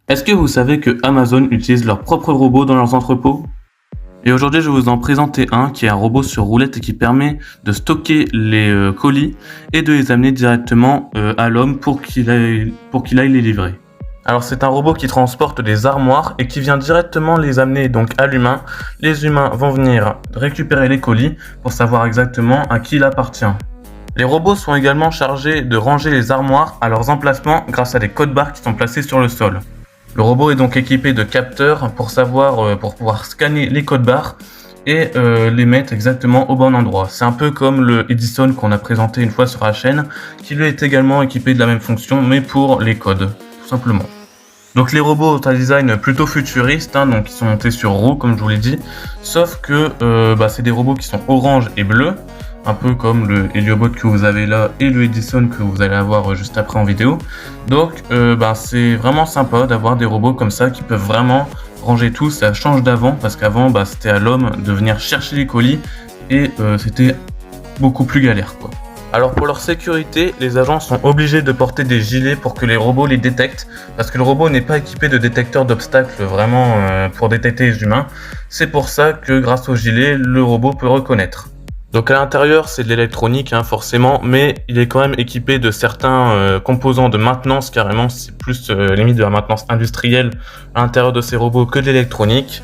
Est-ce que vous savez que Amazon utilise leurs propres robots dans leurs entrepôts? Et aujourd'hui, je vais vous en présenter un qui est un robot sur roulette et qui permet de stocker les colis et de les amener directement à l'homme pour qu'il aille les livrer. Alors c'est un robot qui transporte des armoires et qui vient directement les amener donc à l'humain. Les humains vont venir récupérer les colis pour savoir exactement à qui il appartient. Les robots sont également chargés de ranger les armoires à leurs emplacements grâce à des codes barres qui sont placés sur le sol. Le robot est donc équipé de capteurs pour pouvoir scanner les codes barres et les mettre exactement au bon endroit. C'est un peu comme le Edison qu'on a présenté une fois sur la chaîne, qui lui est également équipé de la même fonction, mais pour les codes, tout simplement. Donc les robots ont un design plutôt futuriste, donc ils sont montés sur roues comme je vous l'ai dit, sauf que c'est des robots qui sont orange et bleu, un peu comme le Heliobot que vous avez là et le Edison que vous allez avoir juste après en vidéo. Donc c'est vraiment sympa d'avoir des robots comme ça qui peuvent vraiment ranger tout. Ça change d'avant parce qu'avant c'était à l'homme de venir chercher les colis et c'était beaucoup plus galère quoi. Alors pour leur sécurité, les agents sont obligés de porter des gilets pour que les robots les détectent, parce que le robot n'est pas équipé de détecteurs d'obstacles vraiment pour détecter les humains. C'est pour ça que grâce au gilet, le robot peut reconnaître. Donc à l'intérieur c'est de l'électronique forcément, mais il est quand même équipé de certains composants de maintenance carrément, c'est plus limite de la maintenance industrielle à l'intérieur de ces robots que de l'électronique.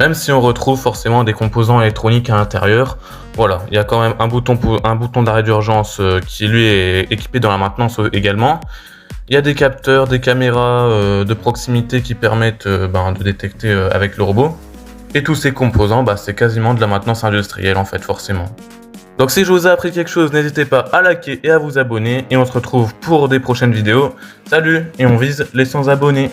Même si on retrouve forcément des composants électroniques à l'intérieur, voilà, il y a quand même un bouton d'arrêt d'urgence qui lui est équipé dans la maintenance également. Il y a des capteurs, des caméras de proximité qui permettent de détecter avec le robot. Et tous ces composants, c'est quasiment de la maintenance industrielle en fait, forcément. Donc si je vous ai appris quelque chose, n'hésitez pas à liker et à vous abonner. Et on se retrouve pour des prochaines vidéos. Salut, et on vise les 100 abonnés.